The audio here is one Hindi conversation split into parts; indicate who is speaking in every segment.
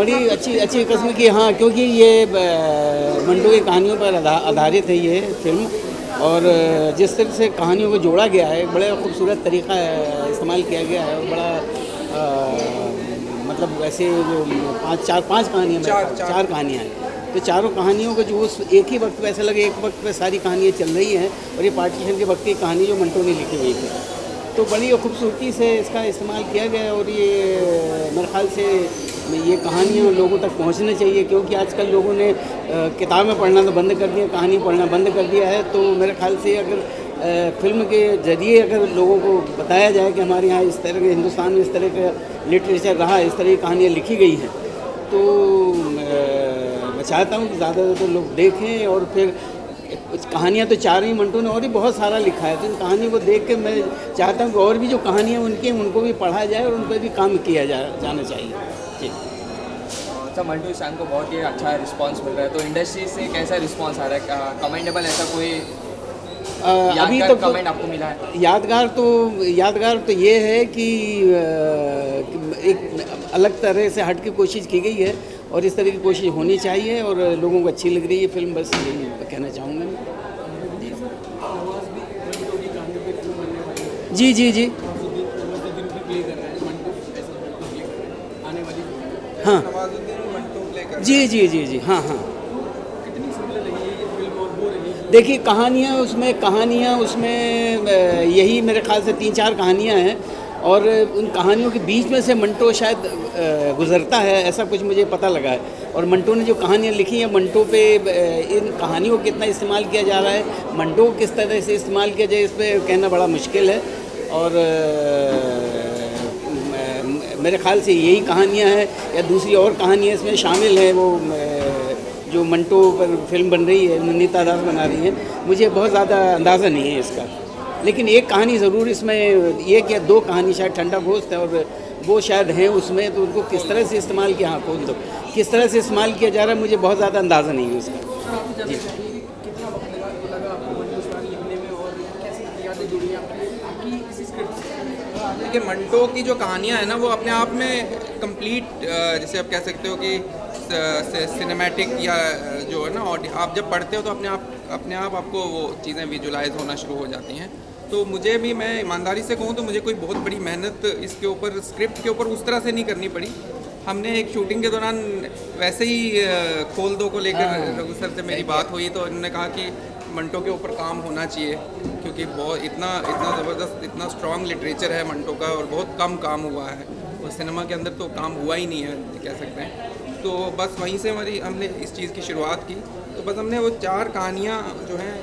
Speaker 1: बड़ी अच्छी अच्छी किस्म की, हाँ, क्योंकि ये मंटो की कहानियों पर आधारित है ये फिल्म। और जिस तरह से कहानियों को जोड़ा गया है, बड़े खूबसूरत तरीका इस्तेमाल किया गया है। और बड़ा मतलब वैसे जो पाँच कहानियाँ, चार कहानियाँ हैं, तो चारों कहानियों को जो उस एक ही वक्त पे ऐसा लगे एक वक्त पे सारी कहानियाँ चल रही हैं। और ये पार्टीशन के वक्त की कहानी जो मंटो ने लिखी हुई थी, तो बड़ी खूबसूरती से इसका इस्तेमाल किया गया। और ये मेरे ख़्याल से ये कहानियाँ लोगों तक पहुँचना चाहिए, क्योंकि आजकल लोगों ने किताबें पढ़ना तो बंद कर दिया, कहानी पढ़ना बंद कर दिया है। तो मेरे ख़्याल से अगर फिल्म के ज़रिए अगर लोगों को बताया जाए कि हमारे यहाँ इस तरह के, हिंदुस्तान में इस तरह का लिटरेचर रहा, इस तरह की कहानियाँ लिखी गई हैं, तो मैं चाहता हूँ कि ज़्यादा से ज़्यादा लोग देखें। और फिर कहानियाँ तो चार ही मंटो ने और भी बहुत सारा लिखा है, तो इन कहानियों को देख के मैं चाहता हूँ कि और भी जो कहानियाँ उनकी हैं उनको भी पढ़ा जाए और उन पर भी काम किया जाना चाहिए। जी।
Speaker 2: अच्छा, मंटो सांग को बहुत ही अच्छा रिस्पांस मिल रहा है, तो इंडस्ट्री से कैसा रिस्पांस आ रहा है? कमेंडेबल ऐसा कोई
Speaker 1: अभी तो
Speaker 2: कमेंट आपको मिला है?
Speaker 1: यादगार तो ये है कि एक अलग तरह से हट की कोशिश की गई है, और इस तरह की कोशिश होनी चाहिए, और लोगों को अच्छी लग रही है फिल्म। बस यही कहना चाहूँगा। जी जी जी, हाँ जी जी जी जी, हाँ हाँ। देखिए, कहानियाँ उसमें यही मेरे ख्याल से 3-4 कहानियाँ हैं, और उन कहानियों के बीच में से मंटो शायद गुज़रता है, ऐसा कुछ मुझे पता लगा है। और मंटो ने जो कहानियाँ लिखी हैं, मंटो पे इन कहानियों को कितना इस्तेमाल किया जा रहा है, मंटो को किस तरह से इस्तेमाल किया जाए, इस पर कहना बड़ा मुश्किल है। और मेरे ख्याल से यही कहानियाँ हैं, या दूसरी और कहानियाँ इसमें शामिल हैं, वो जो मंटो पर फिल्म बन रही है, ननीता दास बना रही है, मुझे बहुत ज़्यादा अंदाज़ा नहीं है इसका। लेकिन एक कहानी ज़रूर इसमें, एक या 2 कहानी शायद ठंडा गोश्त है, और वो शायद हैं उसमें, तो उनको किस तरह से इस्तेमाल किया, हाँ खोल दो, किस तरह से इस्तेमाल किया जा रहा है, मुझे बहुत ज़्यादा अंदाज़ा नहीं है उसका। जी।
Speaker 3: देखिए, मंटो की जो कहानियाँ हैं ना, वो अपने आप में कंप्लीट, जैसे आप कह सकते हो कि सिनेमैटिक, या जो है ना, आप जब पढ़ते हो तो अपने आप आपको वो चीज़ें विजुलाइज होना शुरू हो जाती हैं। तो मुझे भी, मैं ईमानदारी से कहूँ तो मुझे कोई बहुत बड़ी मेहनत इसके ऊपर, स्क्रिप्ट के ऊपर उस तरह से नहीं करनी पड़ी। हमने एक शूटिंग के दौरान वैसे ही खोल दो को लेकर रघु सर से मेरी बात हुई, तो इन्होंने कहा कि मंटो के ऊपर काम होना चाहिए, क्योंकि बहुत इतना ज़बरदस्त, इतना स्ट्रॉन्ग लिटरेचर है मंटो का, और बहुत कम काम हुआ है, और सिनेमा के अंदर तो काम हुआ ही नहीं है, कह सकते हैं। तो बस वहीं से हमने इस चीज़ की शुरुआत की। तो बस हमने वो 4 कहानियाँ जो हैं,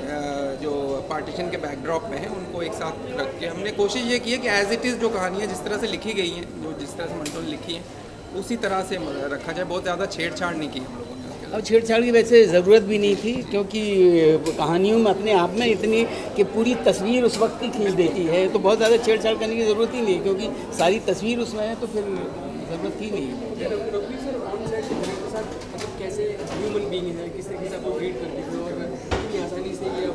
Speaker 3: जो पार्टीशन के बैकड्रॉप में हैं, उनको एक साथ रख के हमने कोशिश ये की है कि एज इट इज़ जो कहानियाँ जिस तरह से लिखी गई हैं, जो जिस तरह से मंटो ने लिखी हैं, उसी तरह से रखा जाए। बहुत ज़्यादा छेड़छाड़ नहीं की हम लोगों ने।
Speaker 1: और छेड़छाड़ की वैसे ज़रूरत भी नहीं थी, क्योंकि कहानियों में अपने आप में इतनी कि पूरी तस्वीर उस वक्त की खींच देती है, तो बहुत ज़्यादा छेड़छाड़ करने की ज़रूरत ही नहीं, क्योंकि सारी तस्वीर उसमें है, तो फिर ज़रूरत ही नहीं है।
Speaker 4: कैसे ह्यूमन बीइंग है, किस तरीके से आपको ट्रीट करते थे, और कितनी आसानी से ये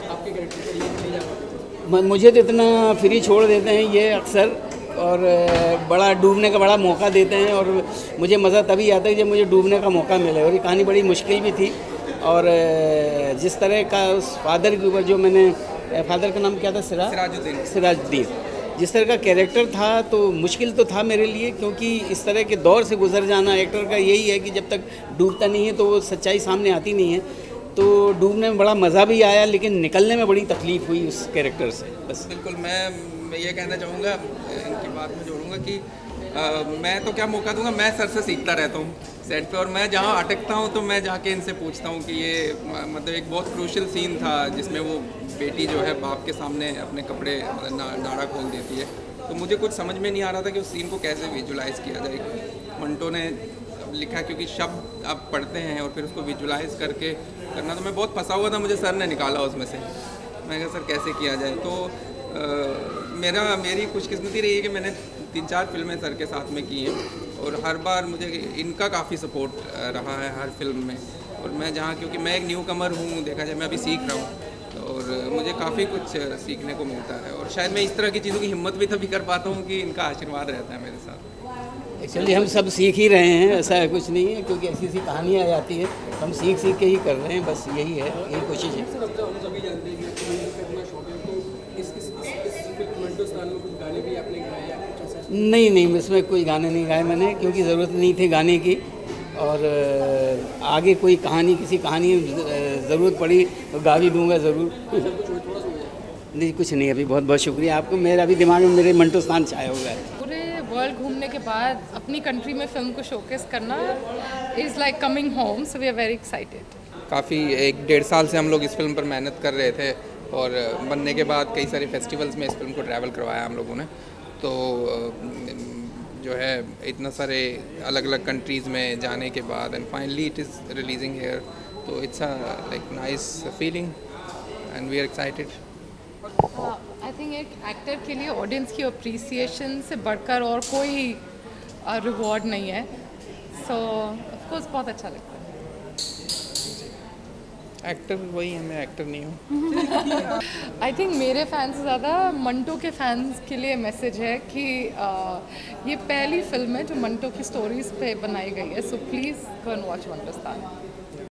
Speaker 4: आपके कैरेक्टर से ये नहीं जा पाते?
Speaker 1: मुझे तो इतना फ्री छोड़ देते हैं ये अक्सर, और बड़ा डूबने का बड़ा मौका देते हैं, और मुझे मज़ा तभी आता है जब मुझे डूबने का मौका मिले। और ये कहानी बड़ी मुश्किल भी थी, और जिस तरह का उस फादर के ऊपर, जो मैंने, फादर का नाम क्या था, सिराजुद्दीन, जिस तरह का कैरेक्टर था, तो मुश्किल तो था मेरे लिए, क्योंकि इस तरह के दौर से गुजर जाना एक्टर का यही है कि जब तक डूबता नहीं है तो वो सच्चाई सामने आती नहीं है। तो डूबने में बड़ा मज़ा भी आया, लेकिन निकलने में बड़ी तकलीफ़ हुई उस कैरेक्टर से। बस
Speaker 3: बिल्कुल, मैं ये कहना चाहूँगा, इनकी बात में जोड़ूंगा कि मैं तो क्या मौका दूंगा, मैं सर से सीखता रहता हूँ सेट पे, और मैं जहाँ अटकता हूँ तो मैं जाके इनसे पूछता हूँ कि ये मतलब एक बहुत क्रूशल सीन था जिसमें वो बेटी जो है बाप के सामने अपने कपड़े नाड़ा खोल देती है, तो मुझे कुछ समझ में नहीं आ रहा था कि उस सीन को कैसे विजुलाइज़ किया जाए। मंटो ने लिखा, क्योंकि शब्द आप पढ़ते हैं और फिर उसको विजुलाइज़ करके करना, तो मैं बहुत फंसा हुआ था, मुझे सर ने निकाला उसमें से। मैं कहा सर कैसे किया जाए, तो मेरी खुशकिस्मती रही है कि मैंने 3-4 फिल्में सर के साथ में की हैं, और हर बार मुझे इनका काफ़ी सपोर्ट रहा है हर फिल्म में। और मैं जहाँ, क्योंकि मैं एक न्यू कमर हूँ, देखा जाए मैं अभी सीख रहा हूँ, और मुझे काफ़ी कुछ सीखने को मिलता है, और शायद मैं इस तरह की चीज़ों की हिम्मत भी तभी कर पाता हूँ कि इनका आशीर्वाद रहता है मेरे साथ।
Speaker 1: एक्चुअली हम सब सीख ही रहे हैं, ऐसा है कुछ नहीं है, क्योंकि ऐसी ऐसी कहानियाँ आ जाती है, हम सीख सीख के ही कर रहे हैं, बस यही है, यही कोशिश है।
Speaker 4: सर, अब तो हम सभी जानते हैं कि म्यूजिक का इतना शौक है, तो इस मंटो स्थान में कुछ गाने भी आपने गाए या कुछ ऐसा?
Speaker 1: नहीं, इसमें कोई गाने नहीं गाए मैंने, क्योंकि ज़रूरत नहीं थी गाने की, और आगे कोई कहानी, किसी कहानी ज़रूरत पड़ी तो गा भी दूँगा ज़रूर। नहीं, कुछ नहीं, अभी बहुत बहुत शुक्रिया आपको, मेरा अभी दिमाग में मेरे मंटो स्थान छाया हुआ है।
Speaker 5: पूरे वर्ल्ड घूमने के बाद अपनी कंट्री में फिल्म को शोकेस करना is like coming home, so we are very excited.
Speaker 3: काफ़ी 1-1.5 साल से हम लोग इस फिल्म पर मेहनत कर रहे थे, और बनने के बाद कई सारे फेस्टिवल्स में इस फिल्म को ट्रैवल करवाया हम लोगों ने। तो जो है इतना सारे अलग अलग कंट्रीज़ में जाने के बाद and finally it is releasing here, तो it's a like nice feeling and we are excited.
Speaker 5: I think एक एक्टर के लिए ऑडियंस की अप्रिसिएशन से बढ़कर और कोई रिवॉर्ड नहीं है, सो ऑफ कोर्स बहुत अच्छा लगता है।
Speaker 3: एक्टर वही है, मैं एक्टर नहीं हूँ।
Speaker 5: आई थिंक मेरे फैंस से ज़्यादा मंटो के फैंस के लिए मैसेज है कि ये पहली फिल्म है जो मंटो की स्टोरीज़ पे बनाई गई है, so please go and watch Manto स्थान।